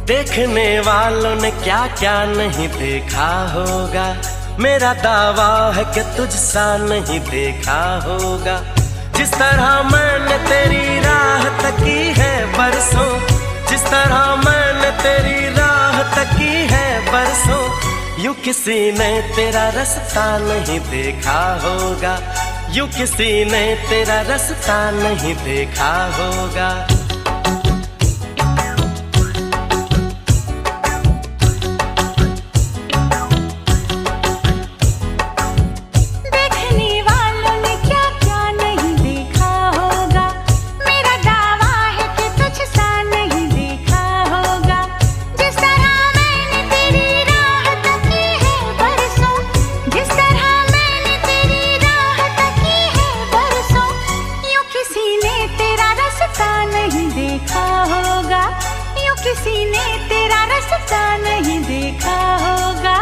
देखने वालों ने क्या क्या नहीं देखा होगा। मेरा दावा है कि तुझसा नहीं देखा होगा। जिस तरह मैंने तेरी राह तकी है बरसों, जिस तरह मैंने तेरी राह तकी है बरसों, यूं किसी ने तेरा रास्ता नहीं देखा होगा। यूं किसी ने तेरा रास्ता नहीं देखा होगा। किसी ने तेरा रास्ता नहीं देखा होगा।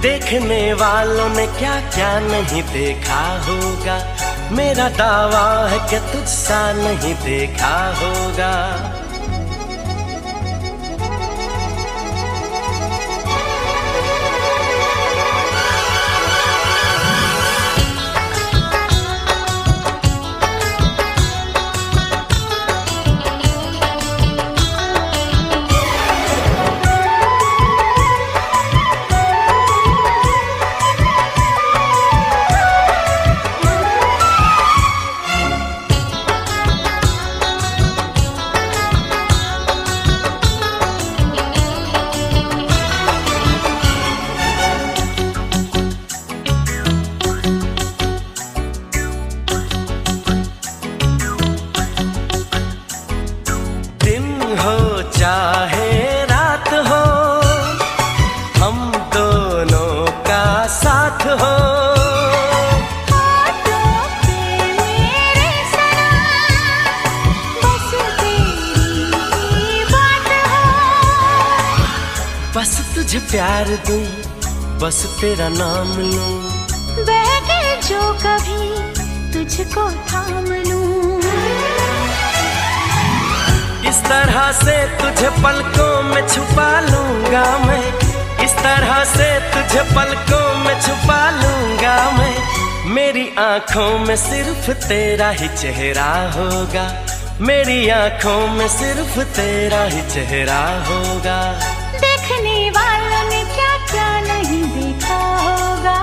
देखने वालों ने क्या क्या नहीं देखा होगा। मेरा दावा है कि तुझसा नहीं देखा होगा। चाहे रात हो, हम दोनों का साथ हो। हाथों पे मेरे सनम, बस तेरी बात हो। बस तुझे प्यार दूं, बस तेरा नाम लूं, बहके जो कभी तुझको थाम लूं। इस तरह से तुझे पलकों में छुपा लूंगा मैं, इस तरह से तुझे पलकों में छुपा लूंगा मैं। मेरी आंखों में सिर्फ तेरा ही चेहरा होगा, मेरी आंखों में सिर्फ तेरा ही चेहरा होगा। देखने वालों ने क्या क्या नहीं देखा होगा।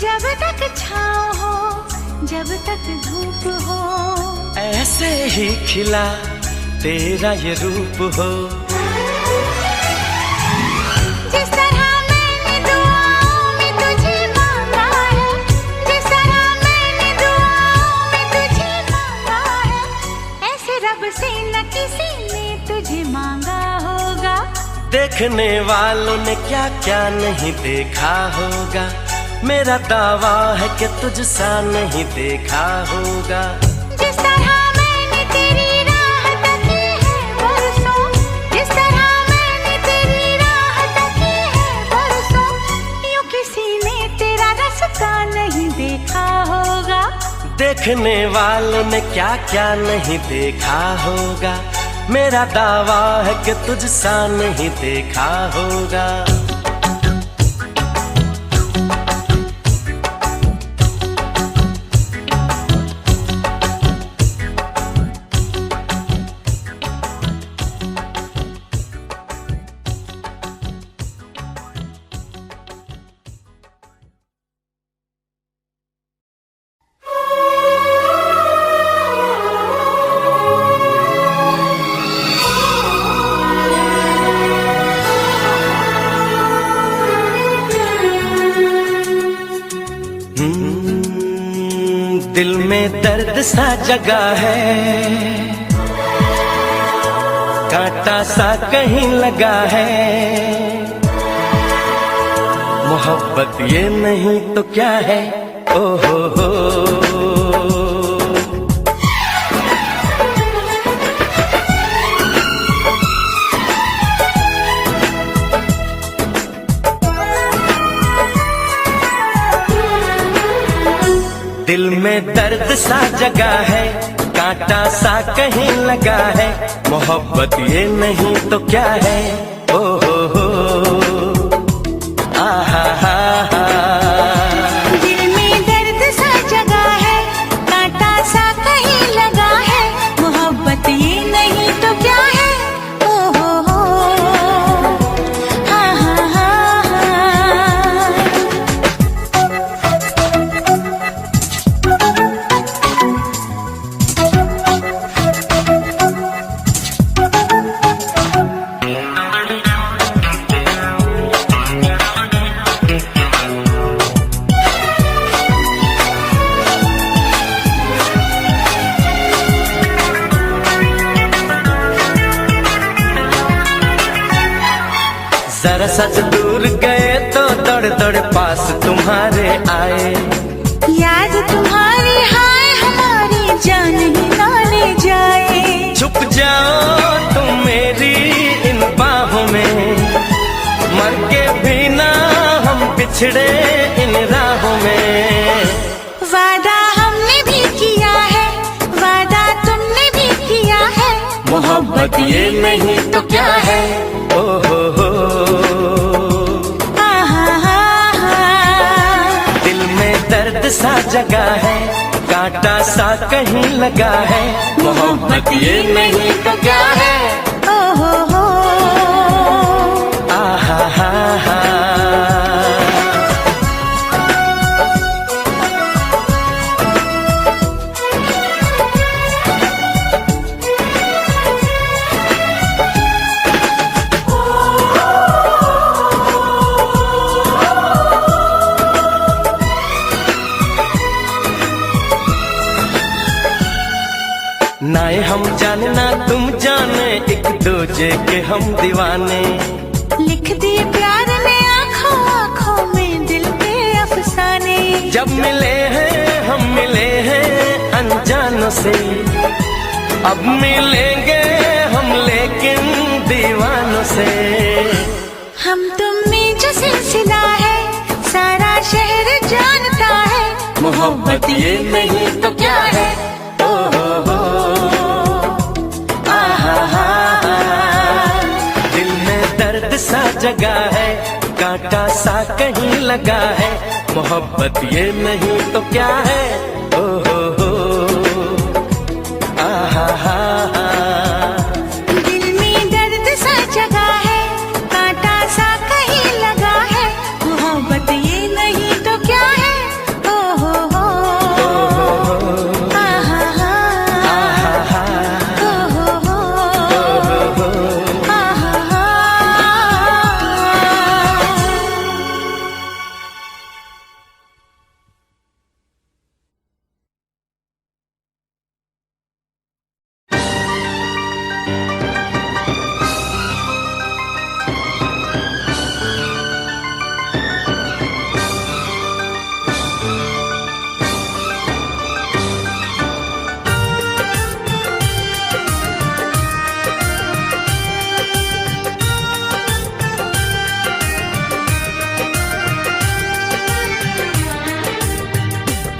जब तक छाँव हो, जब तक धूप हो, ऐसे ही खिला तेरा ये रूप हो। जिस तरह मैंने दुआओं में तुझे मांगा है, जिस तरह मैंने दुआओं में तुझे मांगा है, ऐसे रब से न किसी ने तुझे मांगा होगा। देखने वालों ने क्या क्या नहीं देखा होगा। मेरा दावा है कि तुझसा नहीं देखा होगा। जिस तरह मैंने तेरी राह तकी है बरसों, जिस तरह मैंने तेरी राह तकी है बरसों, यूं किसी ने तेरा रास्ता नहीं देखा होगा। देखने वालों ने क्या क्या नहीं देखा होगा। मेरा दावा है कि तुझसा नहीं देखा होगा। दिल में दर्द सा जगा है, कांटा सा कहीं लगा है। मोहब्बत ये नहीं तो क्या है, ओ हो। दिल में दर्द सा जगा है, कांटा सा कहीं लगा है। मोहब्बत ये नहीं तो क्या है, ओ हो। आहा हा हा। दिल में दर्द सा जगा है, कांटा सा कहीं लगा है। मोहब्बत ये नहीं तो क्या है, ओ हो। हा हा हा हा। जरा सच दूर गए तो दौड़ दौड़ पास तुम्हारे आए। याद तुम्हारी हाय हमारी जान ही ना ले जाए। छुप जाओ तुम मेरी इन बाहों में, मर के भी ना हम बिछड़े इन राहों में। वादा हमने भी किया है, वादा तुमने भी किया है। मोहब्बत ये नहीं तो क्या है, ओ हो। दिल में दर्द सा जगा है, कांटा सा कहीं लगा है। मोहब्बत ये नहीं तो क्या है, ओ हो। आहा हा हा। ना हम जाने ना तुम जाने, एक दूजे के हम दीवाने। लिख दिए प्यार में आँखों आँखों में दिल के अफसाने। जब मिले हैं हम मिले हैं अनजानों से, अब मिलेंगे हम लेकिन दीवानों से। हम तुम में जो सिलसिला है, सारा शहर जानता है। मोहब्बत ये नहीं तो क्या है, ओ हो। आहा हा हा। दिल में दर्द सा जगा है, कांटा सा कहीं लगा है। मोहब्बत ये नहीं तो क्या है, ओ हो। आहा हा हा। दिल में दर्द सा जगा है, कांटा सा कहीं लगा है। मोहब्बत ये नहीं तो क्या है, ओ हो। आहा हा। आहा हा। ओ हो। आहा हा।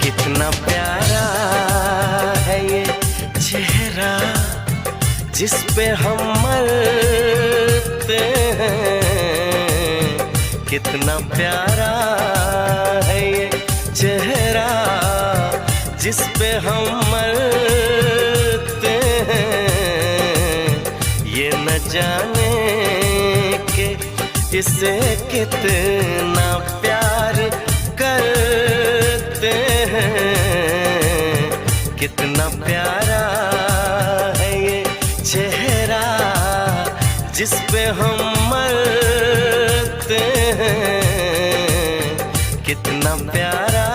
कितना प्यारा है ये चेहरा, जिस पे हम मरते हैं। कितना प्यारा है ये चेहरा, जिस पे हम मरते हैं। ये न जाने कि इसे कितना प्यार करते हैं। कितना प्यारा है ये चेहरा, जिस पे हम मरते हैं। कितना प्यारा।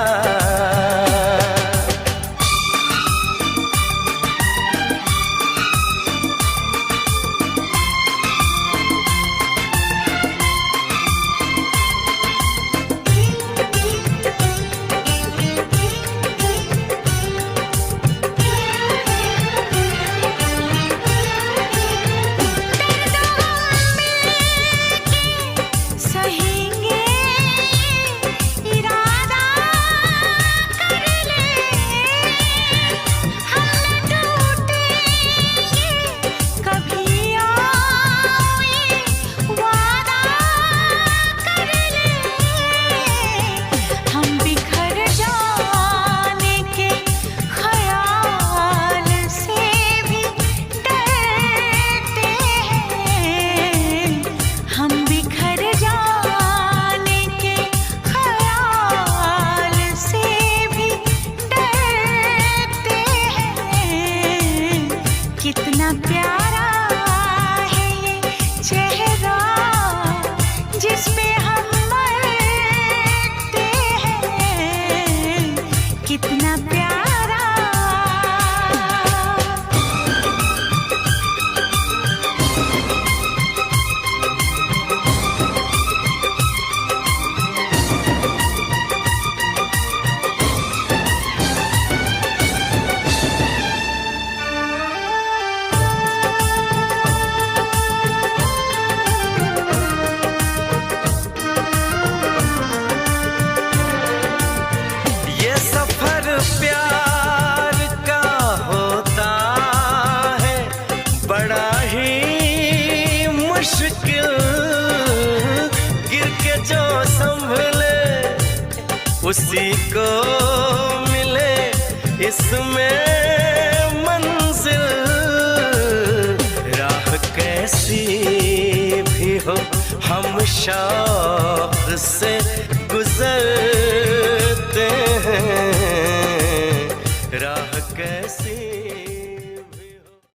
उसी को मिले इसमें मंजिल। राह कैसी भी हो हम शौक से गुजरते हैं, राह कैसी